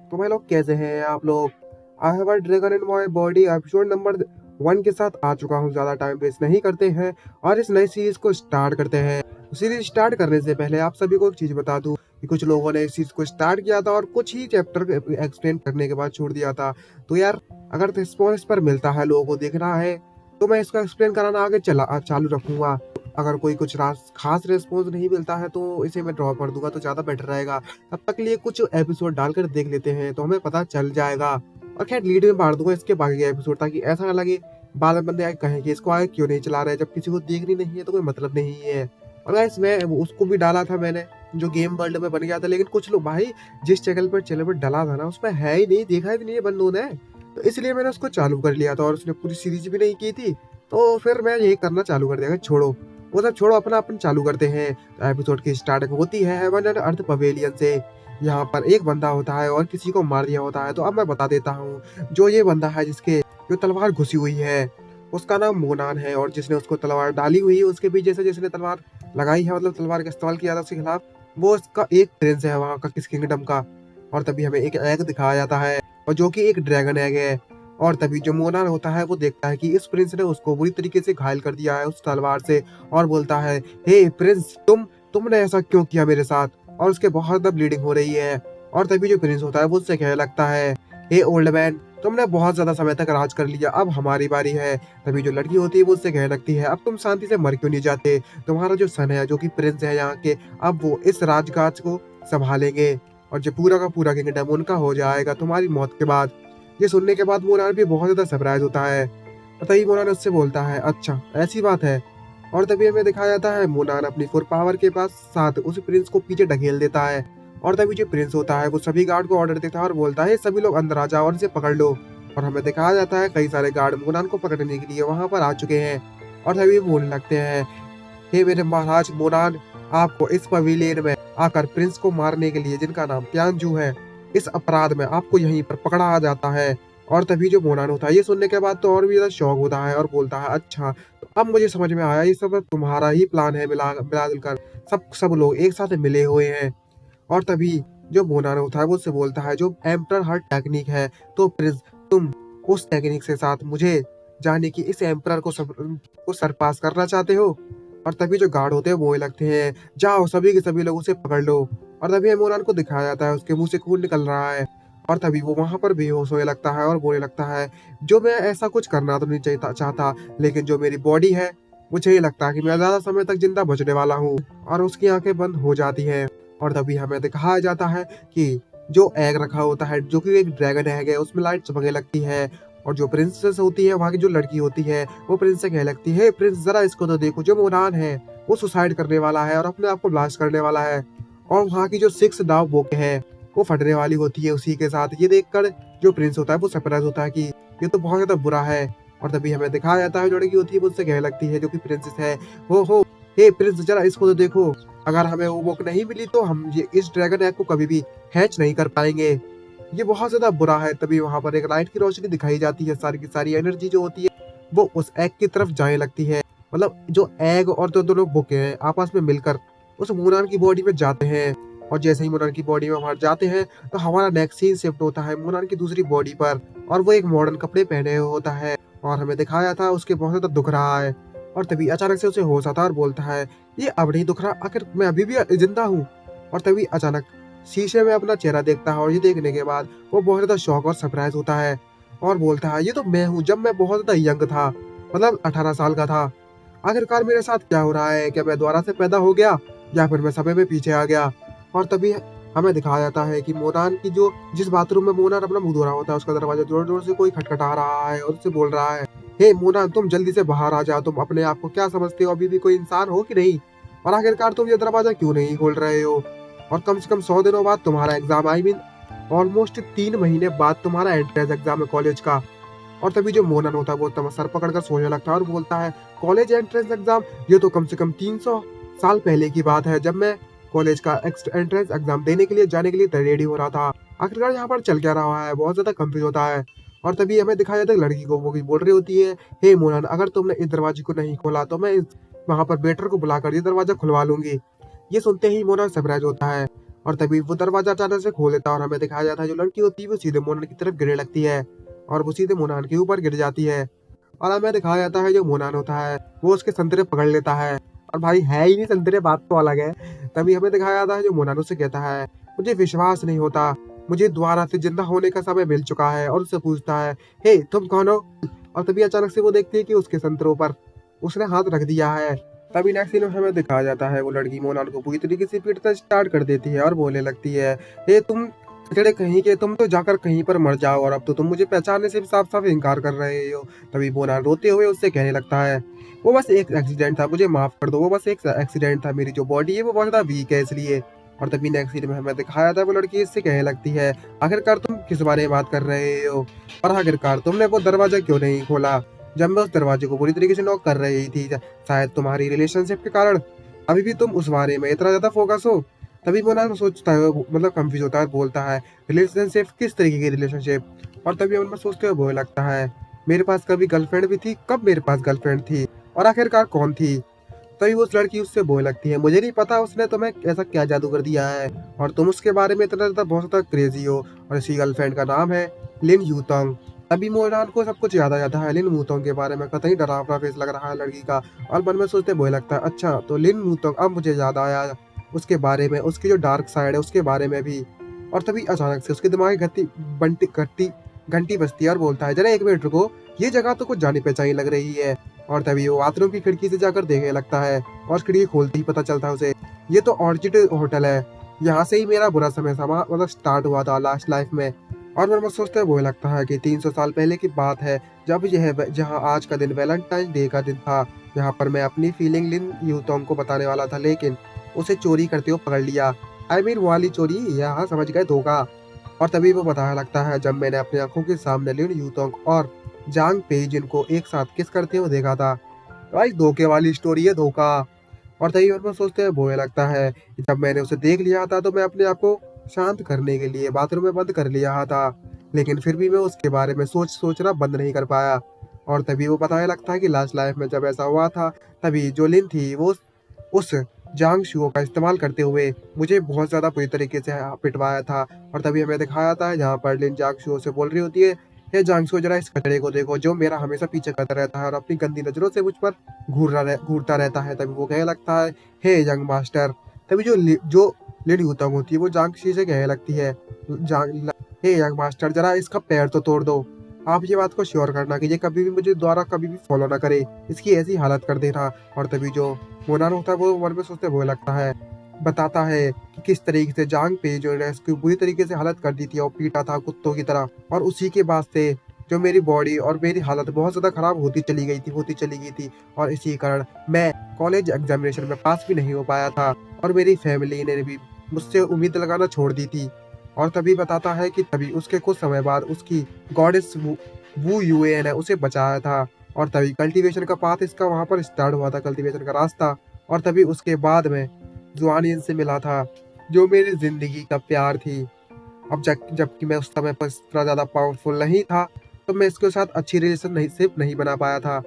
तो भाई लोग कैसे हैं आप लोग। I have a dragon in my body episode number 1 के साथ आ चुका हूँ। ज़्यादा टाइम वेस्ट नहीं करते हैं और इस नई सीरीज को स्टार्ट करते हैं। सीरीज स्टार्ट करने से पहले आप सभी को एक चीज़ बता दूं कि कुछ लोगों ने इस चीज़ को स्टार्ट किया था और कुछ ही चैप्टर एक्सप्लेन करने के बाद छोड़ दिया था। तो यार अगर रिस्पॉन्स पर मिलता है, लोगों को देखना है, तो मैं इसको एक्सप्लेन कराना आगे चालू रखूंगा। अगर कोई कुछ खास रिस्पॉन्स नहीं मिलता है तो इसे मैं ड्रॉप कर दूंगा, तो ज़्यादा बेटर रहेगा। तब तक लिए कुछ एपिसोड डालकर देख लेते हैं तो हमें पता चल जाएगा। और खैर लीड में बांट दूंगा इसके बाकी के एपिसोड, ताकि ऐसा ना लगे बाद में बंदे आगे कहें कि इसको आगे क्यों नहीं चला रहे, जब किसी को देखनी नहीं है तो कोई मतलब नहीं है। और गाइस मैं उसको भी डाला था मैंने, जो गेम वर्ल्ड में बन गया था, लेकिन कुछ लोग भाई जिस चैनल पर डाला था ना उसमें है ही नहीं, देखा ही नहीं है बंदों ने, तो इसलिए मैंने उसको चालू कर लिया था। और उसने पूरी सीरीज भी नहीं की थी, तो फिर मैं यही करना चालू कर दिया। छोड़ो वो सब छोड़ो, अपना अपन चालू करते हैं। एपिसोड की स्टार्टिंग होती है हेवन एंड अर्थ पवेलियन से। यहाँ पर एक बंदा होता है और किसी को मार दिया होता है। तो अब मैं बता देता हूँ, जो ये बंदा है जिसके जो तलवार घुसी हुई है, उसका नाम मोनान है। और जिसने उसको तलवार डाली हुई है, उसके पीछे से जिसने तलवार लगाई है, मतलब तलवार का इस्तेमाल किया था उसके खिलाफ, वो इसका एक प्रिंस है वहाँ का, किस किंगडम का। और तभी हमें एक एग दिखाया जाता है, और जो कि एक ड्रैगन एग है। और तभी जो मोनान होता है वो देखता है कि इस प्रिंस ने उसको बुरी तरीके से घायल कर दिया है उस तलवार से, और बोलता है, हे प्रिंस, तुमने ऐसा क्यों किया मेरे साथ। और उसके बहुत ज्यादा ब्लीडिंग हो रही है। और तभी जो प्रिंस होता है वो उससे कहने लगता है, हे ओल्ड मैन, तुमने बहुत ज्यादा समय तक राज कर लिया, अब हमारी बारी है। तभी जो लड़की होती है वो उससे कहने लगती है, अब तुम शांति से मर क्यों नहीं जाते, तुम्हारा जो सन है, जो कि प्रिंस है यहाँ के, अब वो इस राजकाज को संभालेंगे, और जो पूरा का पूरा किंगडम उनका हो जाएगा तुम्हारी मौत के बाद। ये सुनने के बाद मोनाल भी बहुत ज्यादा सरप्राइज होता है। और तभी मोनाल उससे बोलता है, अच्छा ऐसी बात है। और तभी हमें दिखाया जाता है मोनान अपनी फुल पावर के पास साथ उस प्रिंस को पीछे ढकेल देता है। और तभी जो प्रिंस होता है वो सभी गार्ड को ऑर्डर देता है और बोलता है, सभी लोग अंदर आ जाओ और इसे पकड़ लो। और हमें दिखाया जाता है कई सारे गार्ड मोनान को पकड़ने के लिए वहां पर आ चुके हैं। और तभी बोलने लगते हैं, हे मेरे महाराज मोनान, आपको इस पवेलियन में आकर प्रिंस को मारने के लिए, जिनका नाम प्यानजू है, इस अपराध में आपको यहीं पर पकड़ा जाता है। और तभी जो मोनान होता है ये सुनने के बाद तो और भी ज्यादा शौक होता है और बोलता है, अच्छा तो अब मुझे समझ में आया, ये सब तुम्हारा ही प्लान है, मिला मिला जुलकर सब लोग एक साथ मिले हुए हैं। और तभी जो मोनान होता है वो उससे बोलता है, जो एम्पर हर्ट टेक्निक है, तो प्रिंस तुम उस टेक्निक से साथ मुझे जाने की इस एम्पर को सरपास करना चाहते हो। और तभी जो गार्ड होते हैं वो लगते हैं, जाओ सभी के सभी लोग उसे पकड़ लो। और तभी मोनान को दिखाया जाता है उसके मुंह से खून निकल रहा है। और तभी वो वहां पर बेहोश होने लगता है और बोलने लगता है, जो मैं ऐसा कुछ करना तो नहीं चाहता, लेकिन जो मेरी बॉडी है, मुझे ये लगता है कि मैं ज्यादा समय तक जिंदा बचने वाला हूँ। और उसकी आंखें बंद हो जाती हैं। और तभी हमें दिखाया जाता है कि जो एग रखा होता है, जो कि एक ड्रैगन एग है, उसमें लाइट चमकने लगती है। और जो प्रिंसेस होती है, वहाँ की जो लड़की होती है, वो प्रिंस से कहने लगती है, प्रिंस जरा इसको तो देखो, जो मोनान है वो सुसाइड करने वाला है और अपने आप को ब्लास्ट करने वाला है। और वहाँ की जो 6 दाव बुक है वो फटने वाली होती है उसी के साथ। ये देखकर जो प्रिंस होता है वो सरप्राइज होता है कि ये तो बहुत ज्यादा बुरा है। और तभी हमें दिखाया जाता है जो लड़की होती है वो उससे कहने लगती है, जो कि प्रिंसेस है, हो हे प्रिंस जरा इसको तो देखो, अगर हमें वो बुक नहीं मिली तो हम ये इस ड्रैगन एग को कभी भी हैच नहीं कर पाएंगे, ये बहुत ज्यादा बुरा है। तभी वहां पर एक लाइट की रोशनी दिखाई जाती है, सारी की सारी एनर्जी जो होती है वो उस एग की तरफ जाने लगती है। मतलब जो एग और जो दोनों बुक हैं आपस में मिलकर उस मोनान की बॉडी में जाते हैं। और जैसे ही मोनान की बॉडी में बाहर जाते हैं तो हमारा नेक्स्ट सीन शिफ्ट होता है मोनान की दूसरी बॉडी पर, और वो एक मॉडर्न कपड़े पहने हुए होता है। और हमें दिखाया था उसके बहुत ज्यादा दुख रहा है। और तभी अचानक से उसे होश आता है और बोलता है, ये अब नहीं दुख रहा, आखिर मैं अभी भी जिंदा हूँ। और तभी अचानक शीशे में अपना चेहरा देखता है, और ये देखने के बाद वो बहुत ज्यादा शॉक और सरप्राइज होता है और बोलता है, ये तो मैं हूँ, जब मैं बहुत ज्यादा यंग था, मतलब 18 साल का था। आखिरकार मेरे साथ क्या हो रहा है, क्या मैं दोबारा से पैदा हो गया या फिर मैं समय में पीछे आ गया। और तभी हमें दिखाया जाता है कि मोनान की जो जिस बाथरूम में मोनान अपना मुंह धो रहा होता है, उसका दरवाजा जोर जोर से कोई खटखटा रहा है और उससे बोल रहा है, हे मोनान, तुम जल्दी से बाहर आ जाओ, तुम अपने आप को क्या समझते हो, अभी भी कोई इंसान हो कि नहीं, और आखिरकार तुम ये दरवाजा क्यों नहीं खोल रहे हो। और कम से कम 100 दिनों बाद तुम्हारा एग्जाम, आई मीन ऑलमोस्ट 3 महीने बाद तुम्हारा एंट्रेंस एग्जाम है कॉलेज का। और तभी जो मोनन होता है वो तब सर पकड़कर सोने लगता है और बोलता है, कॉलेज एंट्रेंस एग्जाम, ये तो कम से कम 300 साल पहले की बात है, जब मैं कॉलेज का एंट्रेंस एग्जाम देने के लिए जाने के लिए रेडी हो रहा था। आखिरकार यहाँ पर चल क्या रहा है, बहुत ज्यादा कंफ्यूज होता है। और तभी हमें दिखाया जाता है लड़की को, वो भी बोल रही होती है, हे मोनन, अगर तुमने इस दरवाजे को नहीं खोला तो मैं इस वहां पर वेटर को बुलाकर ये दरवाजा खुलवा लूंगी। ये सुनते ही मोनन सरप्राइज होता है और तभी वो दरवाजा अचानक से खोल देता है और हमें दिखाया जाता है जो लड़की होती है वो सीधे मोनान की तरफ गिरने लगती है और वो सीधे मोनान के ऊपर गिर जाती है। और हमें दिखाया जाता है जो मोनान होता है वो उसके संतरे पकड़ लेता है और भाई है ही नहीं संतरे, बात तो अलग है। तभी हमें दिखाया जाता है जो मोनान उससे कहता है मुझे विश्वास नहीं होता, मुझे दोबारा से जिंदा होने का समय मिल चुका है, और उससे पूछता है हे तुम कौन हो। और तभी अचानक से वो देखती है कि उसके संतरों पर उसने हाथ रख दिया है। तभी नेक्स्ट सीन में हमें दिखाया जाता है वो लड़की मोनाल को पूरी तरीके से पीटना स्टार्ट कर देती है और बोलने लगती है हे तुम चिड़े कहीं के, तुम तो जाकर कहीं पर मर जाओ और अब तो तुम मुझे पहचानने से भी साफ साफ इनकार कर रहे हो। तभी मोनाल रोते हुए उससे कहने लगता है वो बस एक एक्सीडेंट था, मुझे माफ कर दो, वो बस एक एक्सीडेंट था, मेरी जो बॉडी है वो बहुत ज्यादा वीक है इसलिए। और तभी नेक्स्ट सीन में हमें दिखाया था वो लड़की इससे कहने लगती है आखिरकार तुम किस बारे में बात कर रहे हो, और आखिरकार तुमने वो दरवाजा क्यों नहीं खोला जब मैं उस दरवाजे को पूरी तरीके से नॉक कर रही थी, शायद तुम्हारी रिलेशनशिप के कारण अभी भी तुम उस बारे में इतना ज्यादा फोकस हो। तभी मोनाल सोचता है, मतलब कंफ्यूज होता है, बोलता है रिलेशनशिप, किस तरीके की रिलेशनशिप। और तभी मन में सोचते हुए बोलने लगता है मेरे पास कभी गर्लफ्रेंड भी थी, कब मेरे पास गर्लफ्रेंड थी और आखिरकार कौन थी। तभी उस लड़की उससे बोलने लगती है मुझे नहीं पता उसने तुम्हें ऐसा क्या जादू कर दिया है और तुम उसके बारे में इतना ज्यादा बहुत ज्यादा क्रेजी हो, और इसी गर्लफ्रेंड का नाम है लिन यूतोंग। तभी मोनाल को सब कुछ याद आ जाता है लिन मूतोंग के बारे में, कतई डरावना फेस लग रहा है लड़की का। और मन में सोचते बोलने लगता है अच्छा तो लिन मूतोंग, अब मुझे याद आया उसके बारे में, उसकी जो डार्क साइड है उसके बारे में भी। और तभी अचानक से उसके दिमाग में घंटी बजती है और बोलता है जरा एक मिनट रुको, ये जगह तो कुछ जानी पहचानी लग रही है। और तभी वो बाथरूम की खिड़की से जाकर देखने लगता है और खिड़की खोलते ही पता चलता है उसे ये तो ऑर्चिड होटल है, यहाँ से ही मेरा बुरा समय समा मतलब स्टार्ट हुआ था लास्ट लाइफ में। और मैं सोचते हुए लगता है कि 300 साल पहले की बात है जब यह जहाँ आज का दिन वैलेंटाइन डे का दिन था, यहाँ पर मैं अपनी फीलिंग लिन यूतोंग को बताने वाला था लेकिन उसे चोरी करते हुए पकड़ लिया। आई मीन वो वाली चोरी, यहाँ समझ गए, धोखा। और तभी वो बताया लगता है जब मैंने अपनी आंखों के सामने लिन यूतोंग और जांग पेइजिन को एक साथ किस करते हुए देखा था। भाई धोखे वाली स्टोरी है, धोखा। और तभी और सोचते हुए बोलने लगता है कि जब मैंने उसे देख लिया था तो मैं अपने आप को शांत करने के लिए बाथरूम में बंद कर लिया था, लेकिन फिर भी मैं उसके बारे में सोचना बंद नहीं कर पाया। और तभी वो बताने लगता है कि लास्ट लाइफ में जब ऐसा हुआ था तभी जो लिन थी वो उस जांग शुओ का इस्तेमाल करते हुए मुझे बहुत ज्यादा बुरी तरीके से पिटवाया था। और तभी हमें दिखाया था जहाँ पर लिन जांग शुओ से बोल रही होती है हे जांग शुओ जरा इस कचड़े को देखो जो मेरा हमेशा पीछे करता रहता है और अपनी गंदी नजरों से मुझ पर घूरता रहता है। तभी वो कहने लगता है हे यंग मास्टर। तभी जो लिन यूतोंग होती है वो जांग शी से कहने लगती है हे यंग मास्टर जरा इसका पैर तो तोड़ दो, आप ये बात को श्योर करना कि ये कभी भी मुझे दोबारा कभी भी फॉलो ना करे, इसकी ऐसी हालत कर देना। और तभी जो मोनान होता है वो मन में सोचते हुए लगता है, बताता है कि किस तरीके से जांग पे जो है इसकी बुरी तरीके से हालत कर दी थी और पीटा था कुत्तों की तरह, और उसी के बाद से जो मेरी बॉडी और मेरी हालत बहुत ज्यादा खराब होती चली गई थी और इसी कारण मैं कॉलेज एग्जामिनेशन में पास भी नहीं हो पाया था और मेरी फैमिली ने भी मुझसे उम्मीद लगाना छोड़ दी थी। और तभी बताता है कि तभी उसके कुछ समय बाद उसकी गॉडेस वू यूए ने उसे बचाया था और तभी कल्टीवेशन का पाथ इसका वहां पर स्टार्ट हुआ था, कल्टीवेशन का रास्ता। और तभी उसके बाद में जुआनियन से मिला था जो मेरी जिंदगी का प्यार थी। अब जबकि मैं उस समय पर इतना ज्यादा पावरफुल नहीं था तो मैं इसके साथ अच्छी रिलेशनशिप नहीं बना पाया था,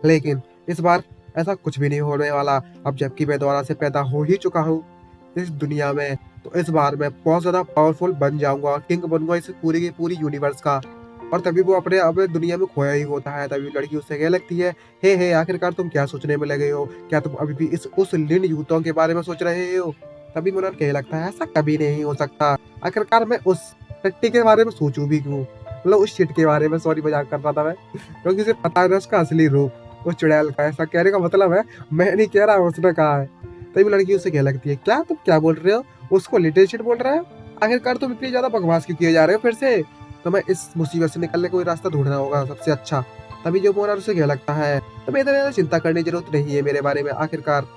लेकिन इस बार ऐसा कुछ भी नहीं होने वाला। अब जबकि मैं दोबारा से पैदा हो ही चुका हूँ इस दुनिया में, तो इस बार मैं बहुत ज्यादा पावरफुल बन जाऊंगा और किंग बनूंगा इस पूरी की पूरी यूनिवर्स का। और तभी वो अपने दुनिया में खोया ही होता है। तभी लड़की उससे कहने लगती है हे आखिरकार तुम क्या सोचने में लगे हो, क्या तुम अभी भी इस उस लिन यूतों के बारे में सोच रहे हो। तभी मुनन कहने लगता है ऐसा कभी नहीं हो सकता, आखिरकार मैं उस टट्टी के बारे में सोचूं भी क्यों, मतलब उस शिट के बारे में, सॉरी मजाक कर रहा था मैं, क्योंकि उसे पता है ना उसका असली रूप उस चुड़ैल का। ऐसा कहने का मतलब है मैं नहीं कह रहा, उसने कहा है। तभी लड़की उससे कहने लगती है क्या तुम क्या बोल रहे हो, उसको लिटिल शिट बोल रहे हो, आखिरकार तुम इतनी ज्यादा बकवास क्यों किए जा रहे हो फिर से, तो मैं इस मुसीबत से निकलने का कोई रास्ता ढूंढना होगा सबसे अच्छा। तभी जो मोनाल उसे कहने लगता है तुम्हें इतना ज्यादा चिंता करने की जरूरत नहीं है मेरे बारे में आखिरकार,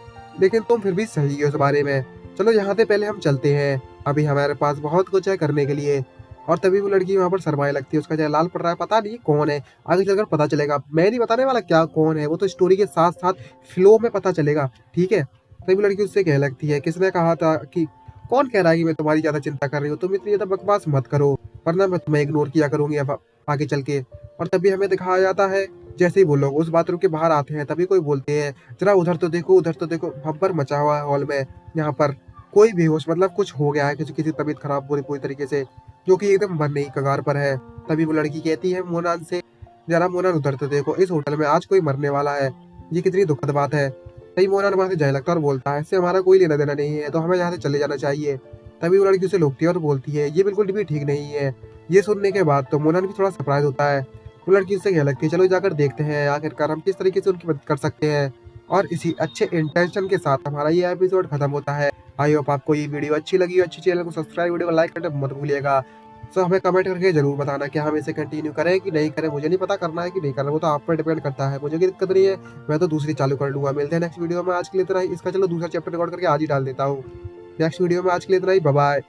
लेकिन तुम फिर भी सही हो इस बारे में, चलो यहाँ से पहले हम चलते हैं, अभी हमारे पास बहुत कुछ है करने के लिए। और तभी वो लड़की वहां पर शर्माने लगती है, उसका चेहरा लाल पड़ रहा है, पता नहीं कौन है, आगे चलकर पता चलेगा, मैं नहीं बताने वाला क्या कौन है, वो तो स्टोरी के साथ साथ फ्लो में पता चलेगा, ठीक है। तभी लड़की उससे कहने लगती है किसने कहा था कि, कौन कह रहा है कि मैं तुम्हारी ज्यादा चिंता कर रही हूँ, तुम इतनी ज्यादा बकवास मत करो वरना मैं तुम्हें इग्नोर किया करूंगी अब आगे चल के। और तभी हमें दिखाया जाता है जैसे ही वो लोग उस बाथरूम के बाहर आते हैं तभी कोई बोलते हैं जरा उधर तो देखो, उधर तो देखो, भब्बर मचा हुआ है हॉल में यहाँ पर। कोई बेहोश मतलब कुछ हो गया है, किसी किसी तबीयत खराब पूरी पूरी तरीके से, जो कि एकदम मरने की कगार पर है। तभी वो लड़की कहती है मोनान से, जरा मोनान उधर तो देखो, इस होटल में आज कोई मरने वाला है, ये कितनी दुखद बात है। तभी मोनान वहां से जाने लगता है और बोलता है इससे हमारा कोई लेना देना नहीं है, तो हमें यहाँ से चले जाना चाहिए। तभी वो लड़की उसे रोकती है और बोलती है ये बिल्कुल भी ठीक नहीं है। ये सुनने के बाद तो मोनान भी थोड़ा सरप्राइज होता है। वो लड़की उससे कहने लगती है चलो जाकर देखते हैं आखिरकार हम किस तरीके से उनकी मदद कर सकते हैं। और इसी अच्छे इंटेंशन के साथ हमारा ये एपिसोड खत्म होता है। आई होप आपको ये वीडियो अच्छी लगी हो, अच्छी चैनल को सब्सक्राइब, वीडियो को लाइक करना मत भूलिएगा। सो हमें कमेंट करके जरूर बताना कि हम इसे कंटिन्यू करें कि नहीं करें। मुझे नहीं पता करना है कि नहीं करना, वो तो आप पर डिपेंड करता है, मुझे कोई दिक्कत नहीं है, मैं तो दूसरी चालू कर लूंगा। मिलते हैं नेक्स्ट वीडियो में, आज के लिए इतना ही। इसका चलो दूसरा चैप्टर रिकॉर्ड करके आज ही डाल देता हूँ। नेक्स्ट वीडियो में आज के लिए इतना ही, बाय बाय।